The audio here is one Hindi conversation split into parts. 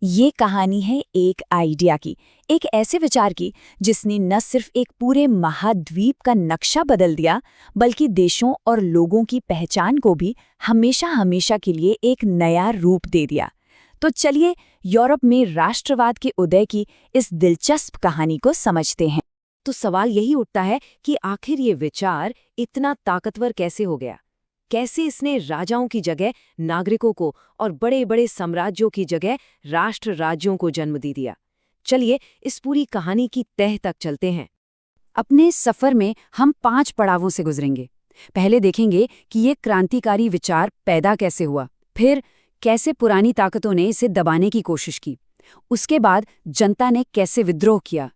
ये कहानी है एक आइडिया की, एक ऐसे विचार की जिसने न सिर्फ एक पूरे महाद्वीप का नक्शा बदल दिया, बल्कि देशों और लोगों की पहचान को भी हमेशा हमेशा के लिए एक नया रूप दे दिया। तो चलिए यूरोप में राष्ट्रवाद के उदय की इस दिलचस्प कहानी को समझते हैं। तो सवाल यही उठता है कि आखिर ये विचार इतना ताकतवर कैसे हो गया? कैसे इसने राजाओं की जगह नागरिकों को और बड़े बड़े साम्राज्यों की जगह राष्ट्र राज्यों को जन्म दे दिया? चलिए इस पूरी कहानी की तह तक चलते हैं। अपने सफर में हम 5 पड़ावों से गुजरेंगे। पहले देखेंगे कि ये क्रांतिकारी विचार पैदा कैसे हुआ, फिर कैसे पुरानी ताकतों ने इसे दबाने की कोशिश की, उसके बाद जनता ने कैसे विद्रोह किया,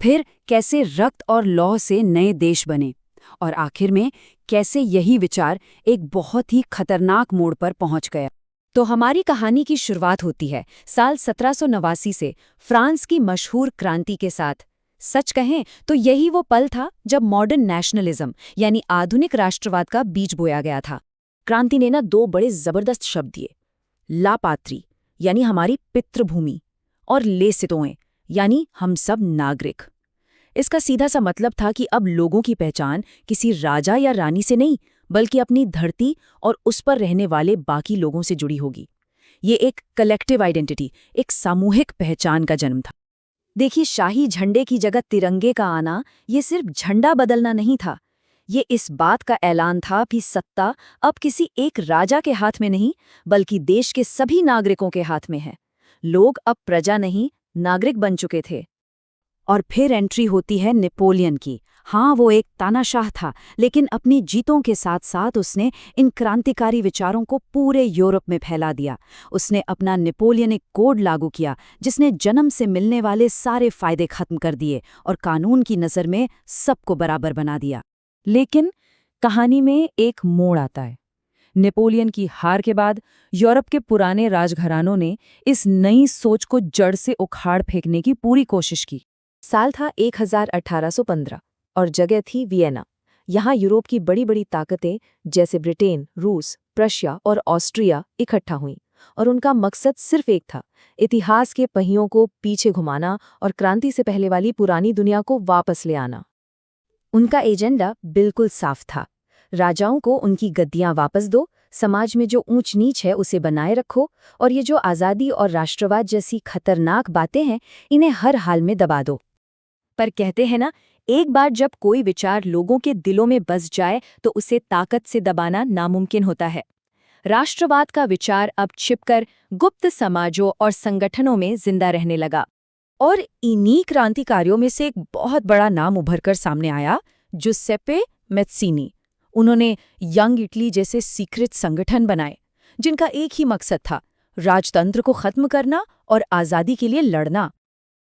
फिर कैसे रक्त और लौह से नए देश बने, और आखिर में कैसे यही विचार एक बहुत ही खतरनाक मोड़ पर पहुंच गया। तो हमारी कहानी की शुरुआत होती है साल 1789 से फ्रांस की मशहूर क्रांति के साथ। सच कहें तो यही वो पल था जब मॉडर्न नेशनलिज्म यानी आधुनिक राष्ट्रवाद का बीज बोया गया था। क्रांति ने 2 बड़े जबरदस्त शब्द दिए, ला पात्री यानी हमारी पितृभूमि, और ले सितोएं यानी हम सब नागरिक। इसका सीधा सा मतलब था कि अब लोगों की पहचान किसी राजा या रानी से नहीं, बल्कि अपनी धरती और उस पर रहने वाले बाकी लोगों से जुड़ी होगी। ये एक कलेक्टिव आइडेंटिटी, एक सामूहिक पहचान का जन्म था। देखिए, शाही झंडे की जगह तिरंगे का आना ये सिर्फ झंडा बदलना नहीं था, ये इस बात का ऐलान था कि सत्ता अब किसी एक राजा के हाथ में नहीं, बल्कि देश के सभी नागरिकों के हाथ में है। लोग अब प्रजा नहीं, नागरिक बन चुके थे। और फिर एंट्री होती है नेपोलियन की। हाँ, वो एक तानाशाह था, लेकिन अपनी जीतों के साथ साथ उसने इन क्रांतिकारी विचारों को पूरे यूरोप में फैला दिया। उसने अपना नेपोलियनिक कोड लागू किया, जिसने जन्म से मिलने वाले सारे फायदे खत्म कर दिए और कानून की नज़र में सबको बराबर बना दिया। लेकिन कहानी में एक मोड़ आता है। नेपोलियन की हार के बाद यूरोप के पुराने राजघरानों ने इस नई सोच को जड़ से उखाड़ फेंकने की पूरी कोशिश की। साल था 1815 और जगह थी वियना। यहाँ यूरोप की बड़ी बड़ी ताकतें जैसे ब्रिटेन, रूस, प्रशिया और ऑस्ट्रिया इकट्ठा हुईं, और उनका मकसद सिर्फ एक था, इतिहास के पहियों को पीछे घुमाना और क्रांति से पहले वाली पुरानी दुनिया को वापस ले आना। उनका एजेंडा बिल्कुल साफ था, राजाओं को उनकी गद्दियां वापस दो, समाज में जो ऊंच नीच है उसे बनाए रखो, और ये जो आज़ादी और राष्ट्रवाद जैसी खतरनाक बातें हैं इन्हें हर हाल में दबा दो। पर कहते हैं ना, एक बार जब कोई विचार लोगों के दिलों में बस जाए तो उसे ताकत से दबाना नामुमकिन होता है। राष्ट्रवाद का विचार अब छिपकर गुप्त समाजों और संगठनों में जिंदा रहने लगा, और इन्हीं क्रांतिकारियों में से एक बहुत बड़ा नाम उभरकर सामने आया, जुसेप्पे मैत्सीनी। उन्होंने यंग इटली जैसे सीक्रेट संगठन बनाए, जिनका एक ही मकसद था, राजतंत्र को खत्म करना और आज़ादी के लिए लड़ना।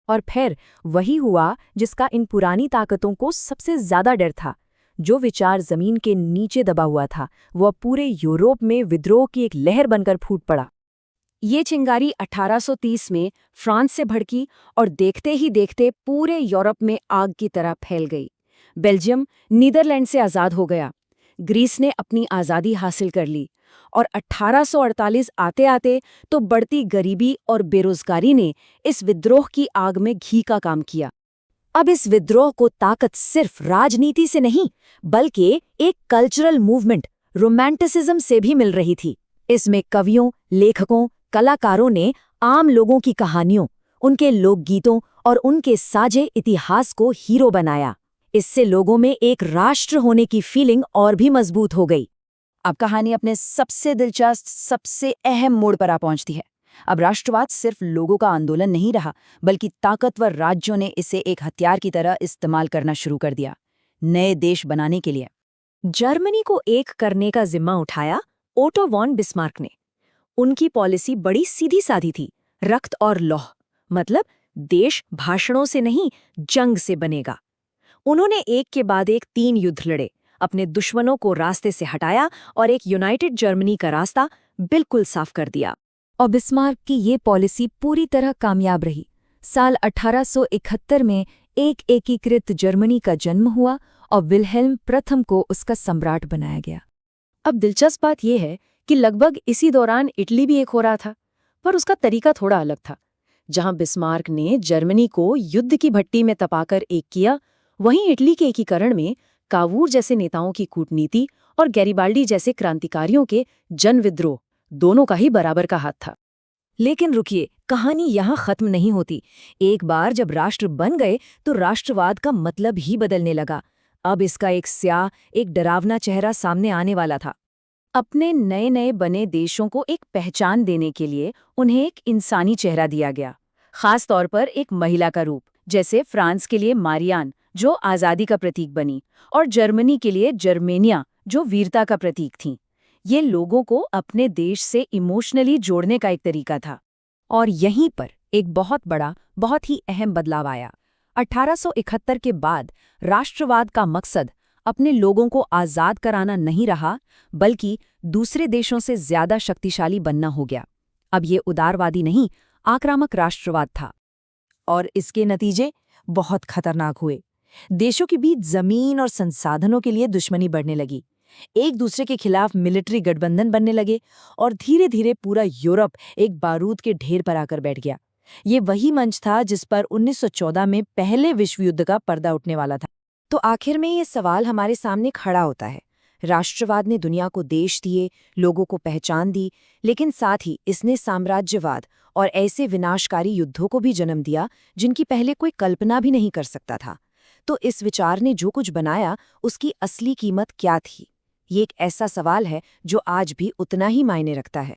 और फिर वही हुआ जिसका इन पुरानी ताकतों को सबसे ज्यादा डर था। जो विचार जमीन के नीचे दबा हुआ था, वह पूरे यूरोप में विद्रोह की एक लहर बनकर फूट पड़ा। ये चिंगारी 1830 में फ्रांस से भड़की और देखते ही देखते पूरे यूरोप में आग की तरह फैल गई। बेल्जियम नीदरलैंड से आज़ाद हो गया, ग्रीस ने अपनी आज़ादी हासिल कर ली, और 1848 आते आते तो बढ़ती गरीबी और बेरोजगारी ने इस विद्रोह की आग में घी का काम किया। अब इस विद्रोह को ताकत सिर्फ राजनीति से नहीं, बल्कि एक कल्चरल मूवमेंट, रोमांटिसिज्म से भी मिल रही थी। इसमें कवियों, लेखकों, कलाकारों ने आम लोगों की कहानियों, उनके लोकगीतों और उनके साझे इतिहास को हीरो बनाया। इससे लोगों में एक राष्ट्र होने की फीलिंग और भी मजबूत हो गई। अब कहानी अपने सबसे दिलचस्प, सबसे अहम मोड़ पर आ पहुंचती है। अब राष्ट्रवाद सिर्फ लोगों का आंदोलन नहीं रहा, बल्कि ताकतवर राज्यों ने इसे एक हथियार की तरह इस्तेमाल करना शुरू कर दिया, नए देश बनाने के लिए। जर्मनी को एक करने का जिम्मा उठाया ओटो वॉन बिस्मार्क ने। उनकी पॉलिसी बड़ी सीधी साधी थी, रक्त और लौह, मतलब देश भाषणों से नहीं, जंग से बनेगा। उन्होंने एक के बाद एक 3 युद्ध लड़े, अपने दुश्मनों को रास्ते से हटाया और एक यूनाइटेड जर्मनी का रास्ता बिल्कुल साफ कर दिया। और बिस्मार्क की ये पॉलिसी पूरी तरह कामयाब रही। साल 1871 में एक एकीकृत जर्मनी का जन्म हुआ और विल्हेल्म प्रथम को उसका सम्राट बनाया गया। अब दिलचस्प बात यह है कि लगभग इसी दौरान इटली भी एक हो रहा था, पर उसका तरीका थोड़ा अलग था। जहां बिस्मार्क ने जर्मनी को युद्ध की भट्टी में तपाकर एक किया, वहीं इटली के एकीकरण में कावूर जैसे नेताओं की कूटनीति और गैरिबाल्डी जैसे क्रांतिकारियों के जन विद्रोह दोनों का ही बराबर का हाथ था। लेकिन रुकिए, कहानी यहाँ खत्म नहीं होती। एक बार जब राष्ट्र बन गए तो राष्ट्रवाद का मतलब ही बदलने लगा। अब इसका एक स्याह, एक डरावना चेहरा सामने आने वाला था। अपने नए नए बने देशों को एक पहचान देने के लिए उन्हें एक इंसानी चेहरा दिया गया, खास तौर पर एक महिला का रूप, जैसे फ्रांस के लिए मारियान, जो आज़ादी का प्रतीक बनी, और जर्मनी के लिए जर्मेनिया, जो वीरता का प्रतीक थीं। ये लोगों को अपने देश से इमोशनली जोड़ने का एक तरीका था। और यहीं पर एक बहुत बड़ा, बहुत ही अहम बदलाव आया। 1871 के बाद राष्ट्रवाद का मकसद अपने लोगों को आज़ाद कराना नहीं रहा, बल्कि दूसरे देशों से ज्यादा शक्तिशाली बनना हो गया। अब ये उदारवादी नहीं, आक्रामक राष्ट्रवाद था। और इसके नतीजे बहुत खतरनाक हुए। देशों के बीच जमीन और संसाधनों के लिए दुश्मनी बढ़ने लगी, एक दूसरे के खिलाफ मिलिट्री गठबंधन बनने लगे, और धीरे धीरे पूरा यूरोप एक बारूद के ढेर पर आकर बैठ गया। ये वही मंच था जिस पर 1914 में पहले विश्व युद्ध का पर्दा उठने वाला था। तो आखिर में ये सवाल हमारे सामने खड़ा होता है। राष्ट्रवाद ने दुनिया को देश दिए, लोगों को पहचान दी, लेकिन साथ ही इसने साम्राज्यवाद और ऐसे विनाशकारी युद्धों को भी जन्म दिया जिनकी पहले कोई कल्पना भी नहीं कर सकता था। तो इस विचार ने जो कुछ बनाया, उसकी असली कीमत क्या थी? ये एक ऐसा सवाल है जो आज भी उतना ही मायने रखता है।